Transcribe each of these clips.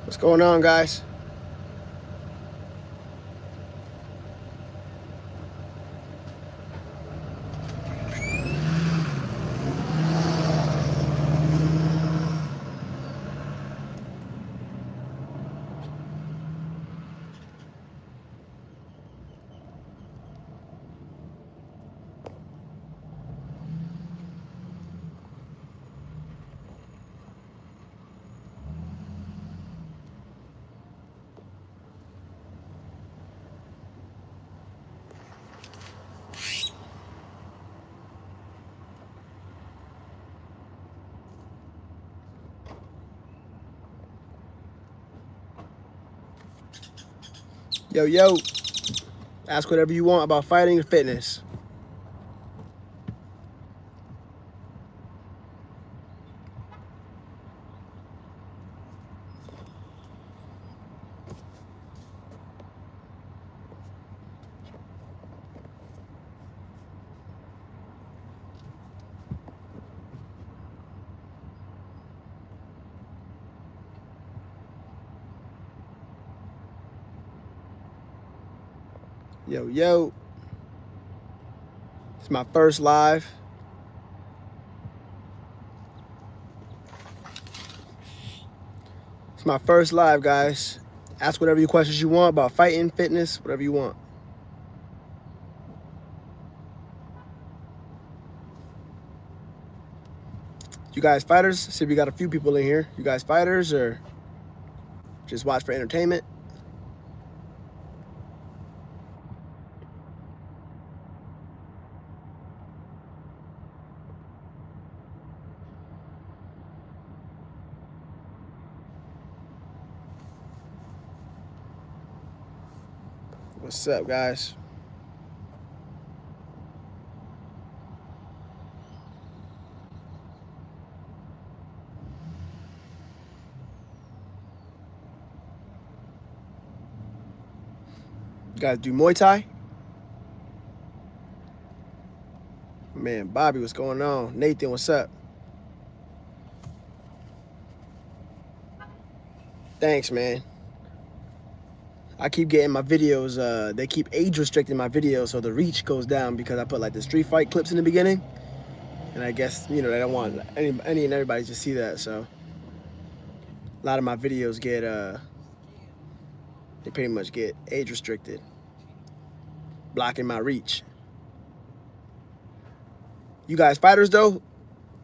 What's going on, guys? Yo, yo. Ask whatever you want about fighting and fitness. Yo, yo. It's my first live. It's my first live, guys. Ask whatever your questions you want about fighting, fitness, whatever you want. You guys fighters? See if we got a few people in here. You guys fighters or just watch for entertainment? What's up, guys? You guys do Muay Thai? Man, Bobby, what's going on? Nathan, what's up? Thanks, man. I keep getting my videos, they keep age restricting my videos so the reach goes down because I put like the street fight clips in the beginning. And I guess, you know, they don't want any and everybody to see that, so a lot of my videos get, they pretty much get age restricted, blocking my reach. You guys fighters though?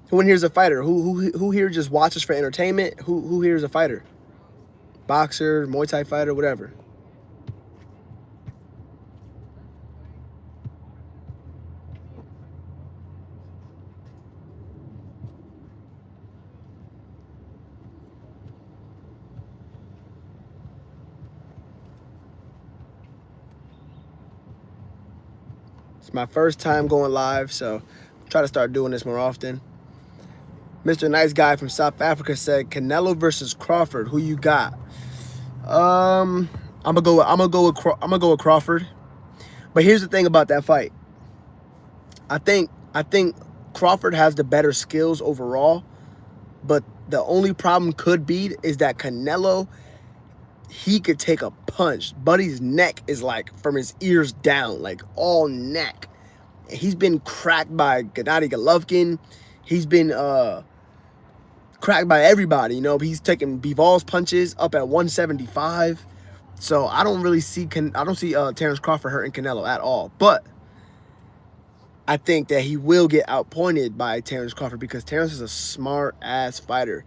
Who in here is a fighter? Who here just watches for entertainment? Who here is a fighter? Boxer, Muay Thai fighter, whatever. It's my first time going live, so try to start doing this more often. Mr. Nice Guy from South Africa said Canelo versus Crawford. Who you got? I'm gonna go with Crawford. But here's the thing about that fight. I think Crawford has the better skills overall, but the only problem could be is that Canelo, he could take a punch. Buddy's neck is like from his ears down, like all neck. He's been cracked by Gennady Golovkin. He's been cracked by everybody. You know, he's taking Bivol's punches up at 175. So I don't really see Terence Crawford hurting Canelo at all. But I think that he will get outpointed by Terence Crawford because Terence is a smart-ass fighter.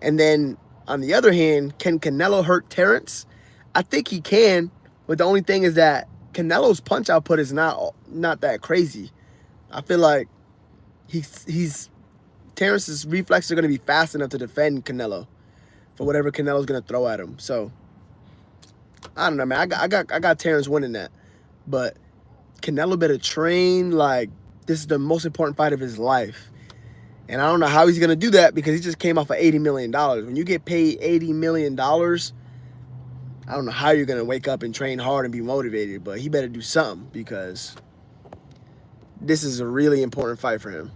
And then, on the other hand, can Canelo hurt Terence? I think he can, but the only thing is that Canelo's punch output is not that crazy. I feel like Terence's reflexes are going to be fast enough to defend Canelo for whatever Canelo's going to throw at him. So, I don't know, man. I got Terence winning that. But Canelo better train like this is the most important fight of his life. And I don't know how he's going to do that because he just came off of $80 million. When you get paid $80 million, I don't know how you're going to wake up and train hard and be motivated. But he better do something because this is a really important fight for him.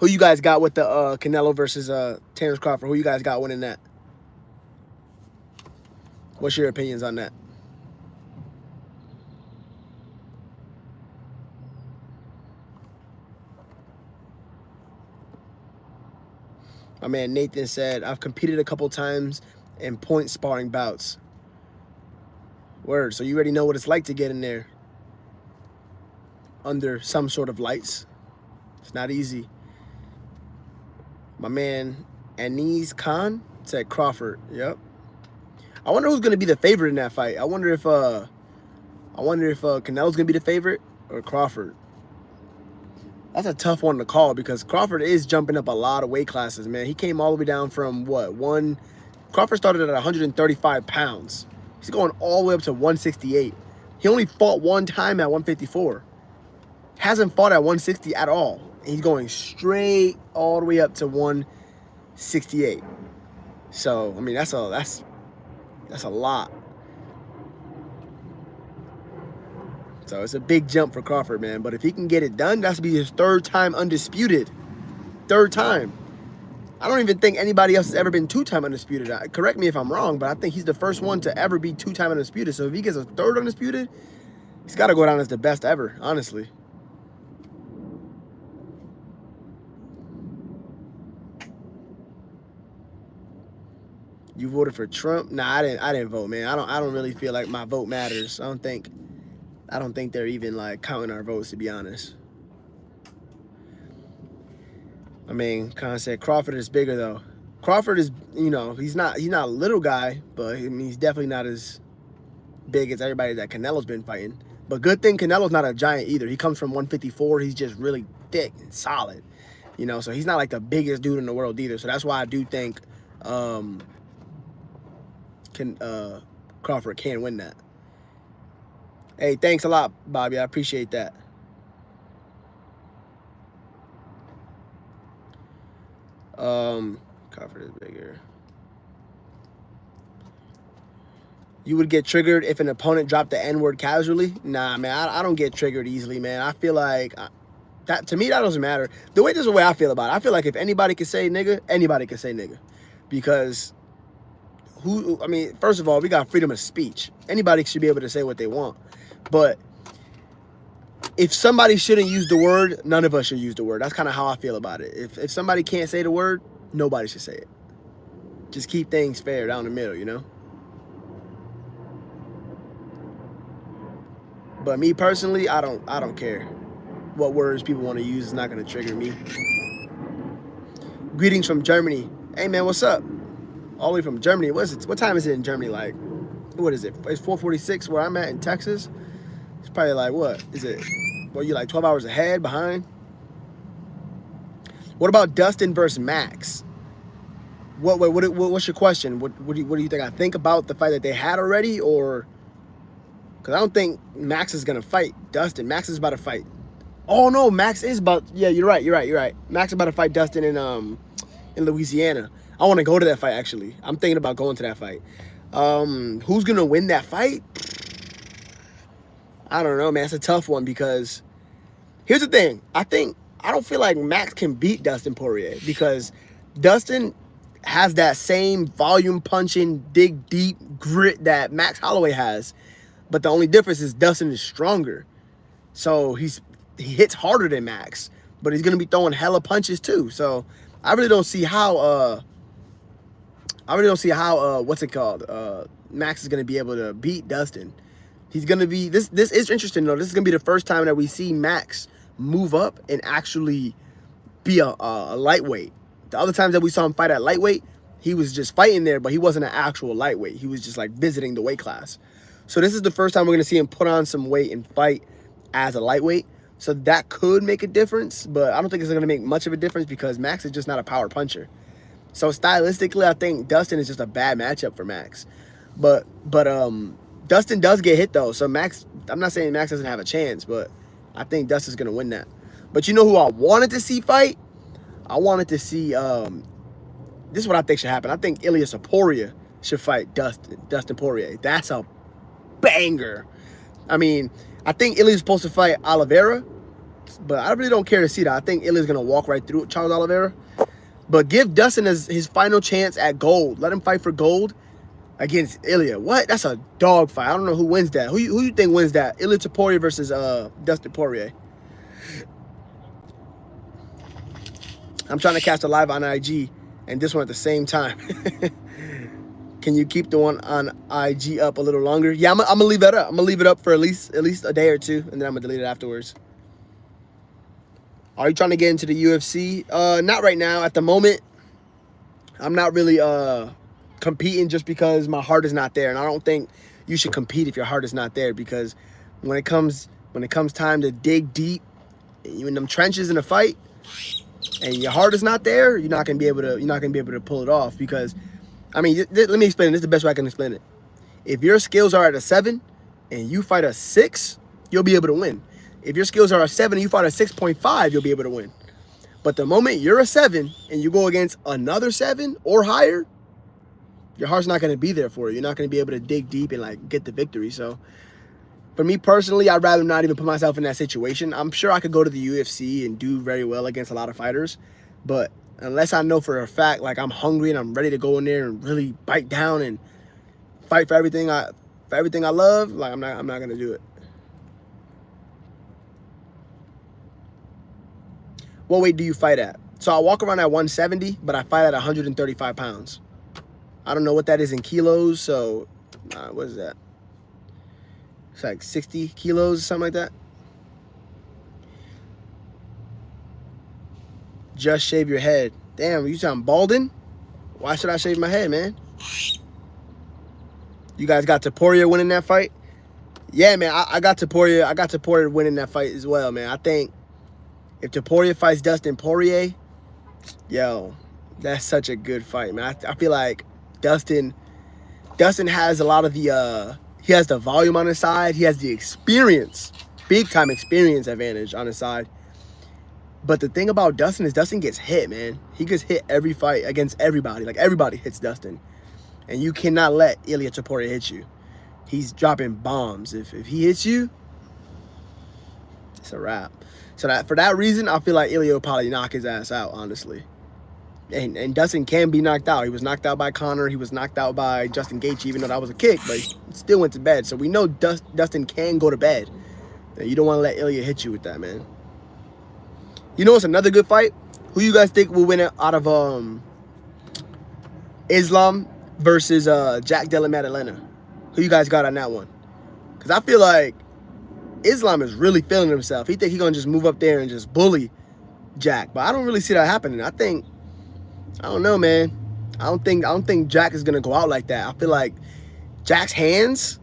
Who you guys got with the Canelo versus Terrence Crawford? Who you guys got winning that? What's your opinions on that? My man Nathan said, I've competed a couple times in point sparring bouts. Word. So you already know what it's like to get in there under some sort of lights. It's not easy. My man Anis Khan said Crawford. Yep. I wonder who's gonna be the favorite in that fight. I wonder if Canelo's gonna be the favorite or Crawford. That's a tough one to call because Crawford is jumping up a lot of weight classes, man. He came all the way down from what? Crawford started at 135 pounds. He's going all the way up to 168. He only fought one time at 154. Hasn't fought at 160 at all. He's going straight all the way up to 168. So, I mean, that's a lot. So it's a big jump for Crawford, man. But if he can get it done, that's be his third time undisputed. Third time. I don't even think anybody else has ever been two-time undisputed. Correct me if I'm wrong, but I think he's the first one to ever be two-time undisputed. So if he gets a third undisputed, he's got to go down as the best ever, honestly. You voted for Trump? Nah, I didn't vote, man. I don't really feel like my vote matters. I don't think they're even like counting our votes, to be honest. I mean, Khan said Crawford is bigger though. Crawford is, you know, he's not a little guy, but I mean, he's definitely not as big as everybody that Canelo's been fighting. But good thing Canelo's not a giant either. He comes from 154. He's just really thick and solid, you know. So he's not like the biggest dude in the world either. So that's why I do think Crawford can win that. Hey, thanks a lot, Bobby. I appreciate that. Crawford is bigger. You would get triggered if an opponent dropped the N-word casually? Nah, man, I don't get triggered easily, man. I feel like that, to me, that doesn't matter. This is the way I feel about it. I feel like if anybody can say nigga, anybody can say nigga. Because I mean, first of all, we got freedom of speech. Anybody should be able to say what they want. But if somebody shouldn't use the word, none of us should use the word. That's kind of how I feel about it. If somebody can't say the word, nobody should say it. Just keep things fair down the middle, you know? But me personally, I don't care what words people want to use. It's not going to trigger me. Greetings from Germany. Hey, man, what's up? All the way from Germany. What time is it in Germany? Like, what is it? It's 4:46 where I'm at in Texas. It's probably like, what is it? Well, you like 12 hours ahead, behind? What about Dustin versus Max? What's your question? What do you think I think about the fight that they had already, or because I don't think Max is gonna fight Dustin. Max is about to fight. Oh no, Max is about. Yeah, you're right. Max is about to fight Dustin in Louisiana. I want to go to that fight actually. I'm thinking about going to that fight. Who's gonna win that fight? I don't know, man. It's a tough one because here's the thing. I don't feel like Max can beat Dustin Poirier because Dustin has that same volume punching, dig deep grit that Max Holloway has. But the only difference is Dustin is stronger. So he hits harder than Max. But he's going to be throwing hella punches too. So I really don't see how what's it called? Max is going to be able to beat Dustin. He's going to be this is interesting though. This is going to be the first time that we see Max move up and actually be a lightweight. The other times that we saw him fight at lightweight, he was just fighting there, but he wasn't an actual lightweight. He was just like visiting the weight class. So this is the first time we're going to see him put on some weight and fight as a lightweight. So that could make a difference, but I don't think it's going to make much of a difference because Max is just not a power puncher. So stylistically, I think Dustin is just a bad matchup for Max. But Dustin does get hit though. So Max, I'm not saying Max doesn't have a chance, but I think Dustin's going to win that. But you know who I wanted to see fight? I wanted to see, this is what I think should happen. I think Ilyas Poirier should fight Dustin Poirier. That's a banger. I mean, I think Ilyas is supposed to fight Oliveira. But I really don't care to see that. I think Ilya's going to walk right through Charles Oliveira. But give Dustin his final chance at gold. Let him fight for gold against Ilya. What? That's a dog fight. I don't know who wins that. Who you think wins that? Ilya Topuria versus Dustin Poirier. I'm trying to catch a live on IG and this one at the same time. Can you keep the one on IG up a little longer? Yeah, I'm gonna leave that up. I'm gonna leave it up for at least a day or two, and then I'm gonna delete it afterwards. Are you trying to get into the UFC? Not right now. At the moment, I'm not really competing just because my heart is not there, and I don't think you should compete if your heart is not there, because when it comes time to dig deep, you in them trenches in a fight, and your heart is not there, you're not gonna be able to pull it off. Because, I mean, let me explain it. This is the best way I can explain it. If your skills are at a 7 and you fight a 6, you'll be able to win. If your skills are a 7 and you fight a 6.5, you'll be able to win. But the moment you're a 7 and you go against another 7 or higher, your heart's not going to be there for you. You're not going to be able to dig deep and, like, get the victory. So, for me personally, I'd rather not even put myself in that situation. I'm sure I could go to the UFC and do very well against a lot of fighters. But unless I know for a fact, like, I'm hungry and I'm ready to go in there and really bite down and fight for everything I love, like, I'm not going to do it. What weight do you fight at? So I walk around at 170, but I fight at 135 pounds. I don't know what that is in kilos, so what is that? It's like 60 kilos or something like that. Just shave your head. Damn, you sound balding? Why should I shave my head, man? You guys got Topuria winning that fight? Yeah, man, I got Topuria winning that fight as well, man. I think if Topuria fights Dustin Poirier, yo, that's such a good fight, man. I feel like Dustin has a lot of the he has the volume on his side. He has the experience, big time experience advantage on his side. But the thing about Dustin is Dustin gets hit, man. He gets hit every fight against everybody. Like, everybody hits Dustin. And you cannot let Ilya Topuria hit you. He's dropping bombs. If he hits you, it's a wrap. So for that reason, I feel like Ilya will probably knock his ass out, honestly. And Dustin can be knocked out. He was knocked out by Conor. He was knocked out by Justin Gaethje, even though that was a kick. But he still went to bed. So we know Dustin can go to bed. And you don't want to let Ilya hit you with that, man. You know what's another good fight? Who you guys think will win it out of Islam versus Jack Della Maddalena? Who you guys got on that one? Because I feel like Islam is really feeling himself. He think he's going to just move up there and just bully Jack. But I don't really see that happening. I don't know, man. I don't think Jack is going to go out like that. I feel like Jack's hands,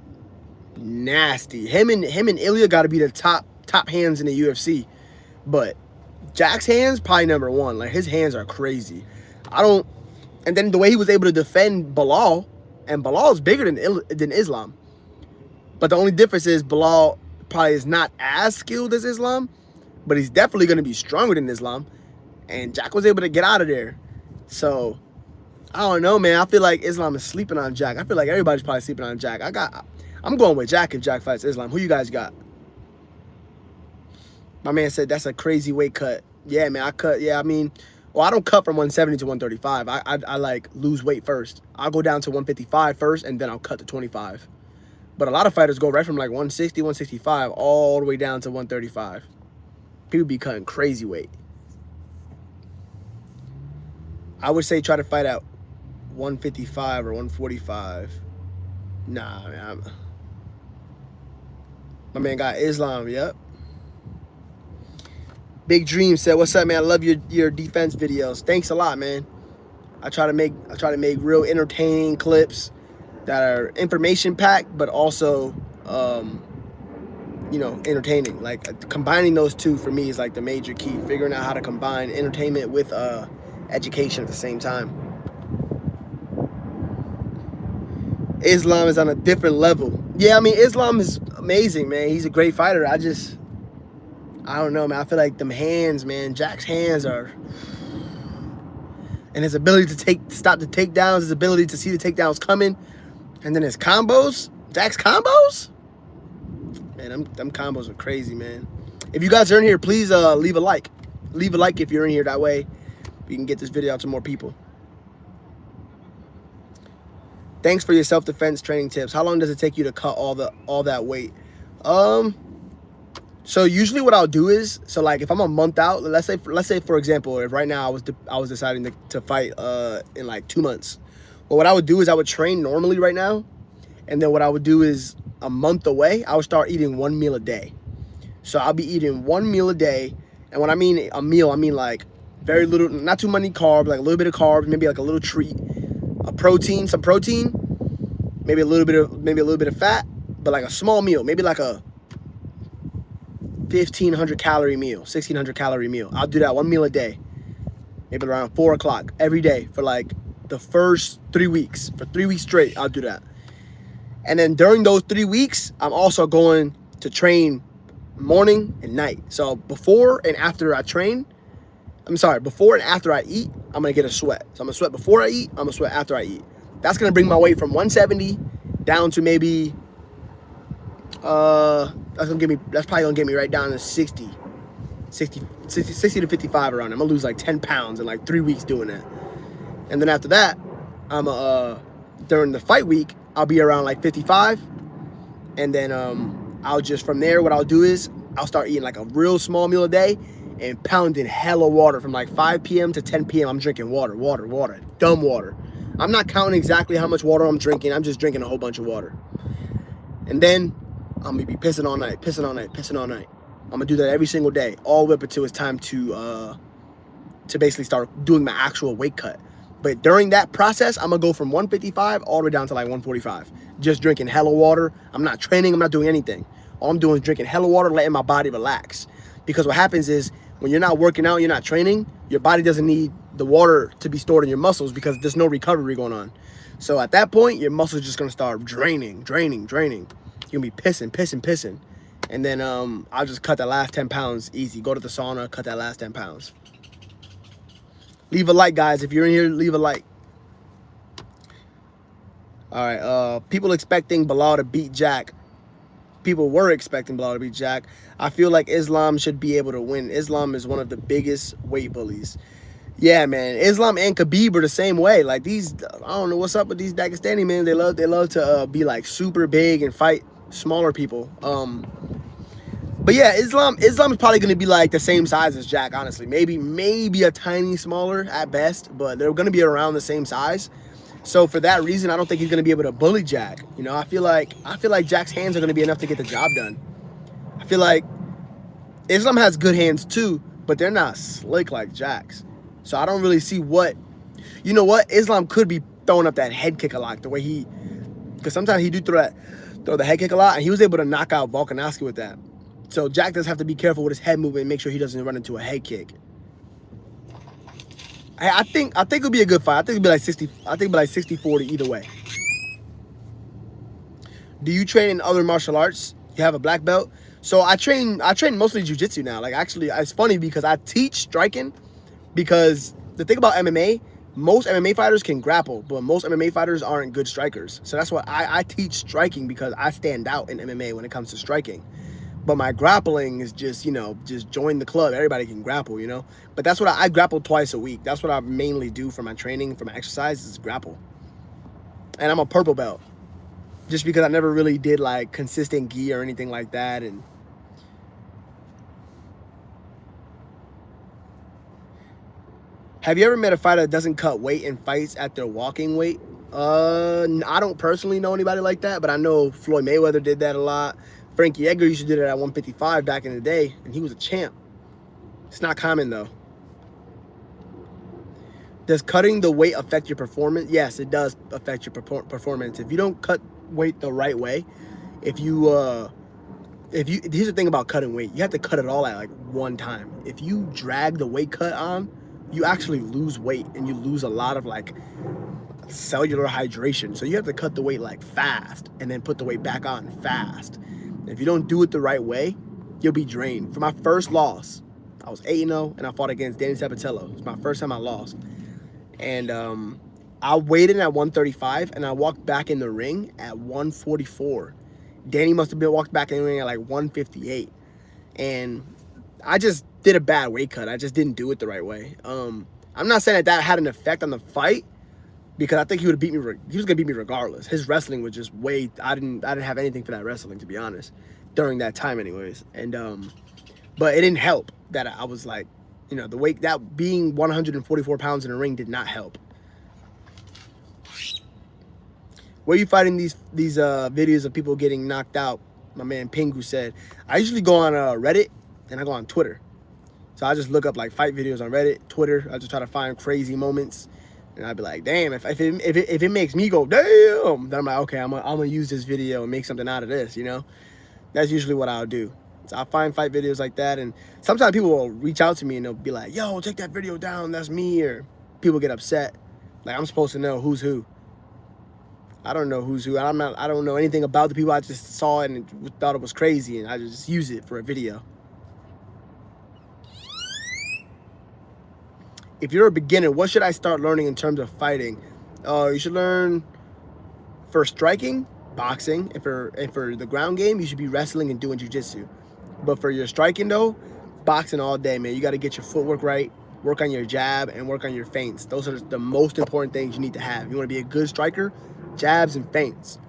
nasty. Him and Ilya got to be the top hands in the UFC. But Jack's hands, probably number one. Like, his hands are crazy. And then the way he was able to defend Bilal, and Bilal is bigger than Islam. But the only difference is Bilal probably is not as skilled as Islam, but he's definitely going to be stronger than Islam. And Jack was able to get out of there. So, I don't know, man. I feel like Islam is sleeping on Jack. I feel like everybody's probably sleeping on Jack. I'm going with Jack if Jack fights Islam. Who you guys got? My man said that's a crazy weight cut. Yeah, man, I cut. Yeah, I mean, well, I don't cut from 170 to 135. I like lose weight first. I'll go down to 155 first, and then I'll cut to 25. But a lot of fighters go right from like 160, 165 all the way down to 135. People be cutting crazy weight. I would say try to fight at 155 or 145. Nah, man. My man got Islam, yep. Big Dream said, "What's up, man? I love your defense videos. Thanks a lot, man. I try to make real entertaining clips that are information packed, but also, entertaining. Like, combining those two for me is like the major key. Figuring out how to combine entertainment with education at the same time. Islam is on a different level. Yeah, I mean, Islam is amazing, man. He's a great fighter. I don't know, man. I feel like them hands, man. Jack's hands are... And his ability to stop the takedowns, his ability to see the takedowns coming. And then his combos. Jack's combos? Man, them combos are crazy, man. If you guys are in here, please leave a like. Leave a like if you're in here. That way we can get this video out to more people. Thanks for your self-defense training tips. How long does it take you to cut all that weight? So usually what I'll do is, so like if I'm a month out, let's say for example, if right now I was deciding to fight in like 2 months. Well, what I would do is I would train normally right now, and then what I would do is a month away, I would start eating 1 meal a day. So I'll be eating 1 meal a day, and when I mean a meal, I mean like very little, not too many carbs, like a little bit of carbs, maybe like a little treat, some protein, maybe a little bit of fat, but like a small meal, maybe like a 1,500 calorie meal, 1,600 calorie meal. I'll do that 1 meal a day, maybe around 4 o'clock every day for like the first 3 weeks. For 3 weeks straight, I'll do that. And then during those 3 weeks, I'm also going to train morning and night. So before and after I train, before and after I eat, I'm gonna get a sweat. So I'm gonna sweat before I eat, I'm gonna sweat after I eat. That's gonna bring my weight from 170 down to maybe that's probably gonna get me right down to 60 to 55 around. I'm gonna lose like 10 pounds in like 3 weeks doing that. And then after that, during the fight week, I'll be around like 55. And then I'll just, from there, what I'll do is I'll start eating like a real small meal a day and pounding hella water from like 5 p.m. to 10 p.m. I'm drinking water, dumb water. I'm not counting exactly how much water I'm drinking. I'm just drinking a whole bunch of water. And then I'm gonna be pissing all night. I'm gonna do that every single day, all the way up until it's time to basically start doing my actual weight cut. But during that process, I'm gonna go from 155 all the way down to like 145. Just drinking hella water. I'm not training, I'm not doing anything. All I'm doing is drinking hella water, letting my body relax. Because what happens is, when you're not working out, you're not training, your body doesn't need the water to be stored in your muscles because there's no recovery going on. So at that point, your muscles are just gonna start draining. You're gonna be pissing. And then I'll just cut that last 10 pounds easy. Go to the sauna, cut that last 10 pounds. Leave a like, guys. If you're in here, leave a like. All right, people expecting Bilal to beat Jack. People were expecting Bilal to beat Jack. I feel like Islam should be able to win. Islam is one of the biggest weight bullies. Yeah, man. Islam and Khabib are the same way. Like these, I don't know what's up with these Dagestani men. They love to be like super big and fight smaller people. But yeah, Islam is probably gonna be like the same size as Jack. Honestly, maybe a tiny smaller at best, but they're gonna be around the same size. So for that reason, I don't think he's gonna be able to bully Jack. You know, I feel like Jack's hands are gonna be enough to get the job done. I feel like Islam has good hands too, but they're not slick like Jack's. So I don't really see what, you know what, Islam could be throwing up that head kick a lot, the way because sometimes he do throw the head kick a lot, and he was able to knock out Volkanovski with that. So Jack does have to be careful with his head movement and make sure he doesn't run into a head kick. I think it'll be a good fight. I think it'll be like 60. I think it'll be like 60-40 either way. Do you train in other martial arts? You have a black belt. So I train mostly jiu-jitsu now. Like actually, it's funny because I teach striking. Because the thing about MMA, most MMA fighters can grapple, but most MMA fighters aren't good strikers. So that's why I teach striking, because I stand out in MMA when it comes to striking. But my grappling is just, you know, just join the club. Everybody can grapple, you know. But that's what I grapple twice a week. That's what I mainly do for my training, for my exercise, is grapple. And I'm a purple belt, just because I never really did like consistent gi or anything like that. And have you ever met a fighter that doesn't cut weight and fights at their walking weight? I don't personally know anybody like that, but I know Floyd Mayweather did that a lot. Frankie Edgar used to do that at 155 back in the day, and he was a champ. It's not common, though. Does cutting the weight affect your performance? Yes, it does affect your performance. If you don't cut weight the right way, here's the thing about cutting weight. You have to cut it all at like one time. If you drag the weight cut on, you actually lose weight, and you lose a lot of like cellular hydration. So you have to cut the weight like fast and then put the weight back on fast. If you don't do it the right way, you'll be drained. For my first loss, I was 8-0 and I fought against Danny Sabatello. It was my first time I lost. And I weighed in at 135 and I walked back in the ring at 144. Danny must have been walked back in the ring at like 158. And I just did a bad weight cut. I just didn't do it the right way. I'm not saying that had an effect on the fight, because I think he would have beat me. He was gonna beat me regardless. His wrestling was just way. I didn't have anything for that wrestling, to be honest, during that time, anyways. And but it didn't help that I was like, you know, the weight, that being 144 pounds in a ring did not help. Where are you fighting these videos of people getting knocked out? My man Pingu said, I usually go on Reddit and I go on Twitter. So I just look up like fight videos on Reddit, Twitter. I just try to find crazy moments. And I'd be like, damn, if it makes me go, damn, then I'm like, okay, I'm gonna use this video and make something out of this, you know? That's usually what I'll do. So I'll find fight videos like that, and sometimes people will reach out to me and they'll be like, yo, take that video down, that's me, or people get upset. Like, I'm supposed to know who's who. I don't know who's who. I don't know anything about the people. I just saw it and thought it was crazy, and I just use it for a video. If you're a beginner, what should I start learning in terms of fighting? You should learn for striking, boxing. And for the ground game, you should be wrestling and doing jiu-jitsu. But for your striking, though, boxing all day, man. You got to get your footwork right, work on your jab, and work on your feints. Those are the most important things you need to have. You want to be a good striker, jabs and feints.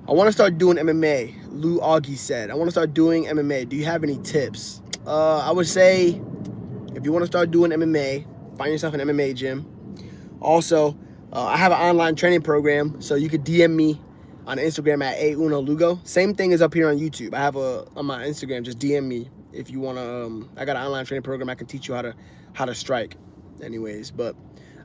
I want to start doing MMA. Lou Augie said, I want to start doing MMA. Do you have any tips? I would say, if you want to start doing MMA, find yourself an MMA gym. Also, I have an online training program, so you could DM me on Instagram at @AUnoLugo. Same thing as up here on YouTube. I have on my Instagram, just DM me if you want to. I got an online training program. I can teach you how to strike. Anyways, but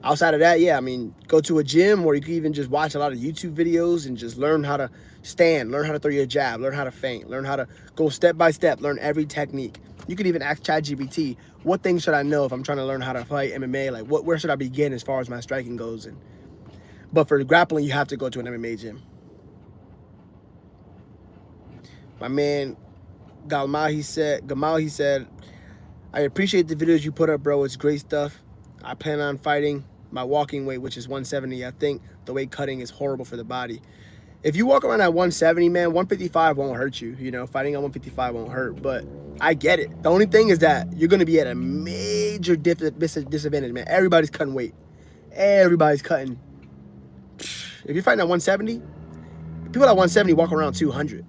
outside of that, yeah, I mean, go to a gym, or you can even just watch a lot of YouTube videos and just learn how to stand, learn how to throw your jab, learn how to feint, learn how to go step by step, learn every technique. You could even ask ChatGPT, what things should I know if I'm trying to learn how to fight MMA? Like, where should I begin as far as my striking goes? But for grappling, you have to go to an MMA gym. My man Gamal, he said, I appreciate the videos you put up, bro. It's great stuff. I plan on fighting my walking weight, which is 170. I think the weight cutting is horrible for the body. If you walk around at 170, man, 155 won't hurt you. You know, fighting at 155 won't hurt. But I get it. The only thing is that you're going to be at a major disadvantage, man. Everybody's cutting weight. Everybody's cutting. If you're fighting at 170, people at 170 walk around 200.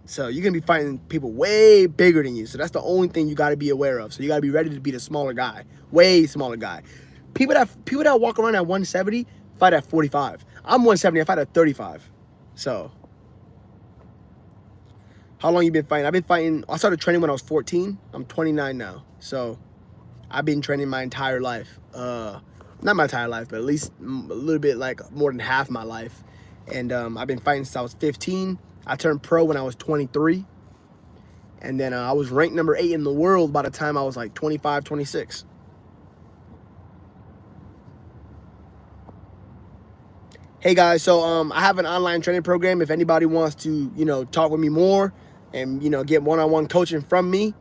So you're going to be fighting people way bigger than you. So that's the only thing you got to be aware of. So you got to be ready to be the smaller guy. Way smaller guy. People that walk around at 170 fight at 45. I'm 170. I fight at 35. So how long you been fighting? I've been fighting. I started training when I was 14. I'm 29 now. So I've been training my entire life. Not my entire life, but at least a little bit, like more than half my life. And I've been fighting since I was 15. I turned pro when I was 23. And then I was ranked number 8 in the world by the time I was like 25, 26. Hey guys, so I have an online training program. If anybody wants to, you know, talk with me more and, you know, get one-on-one coaching from me,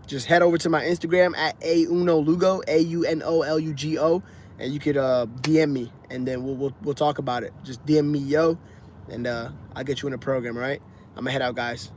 just head over to my Instagram at @AUnoLugo, AUNOLUGO, and you could DM me, and then we'll talk about it. Just DM me, yo, and I'll get you in the program, all right? I'm gonna head out, guys.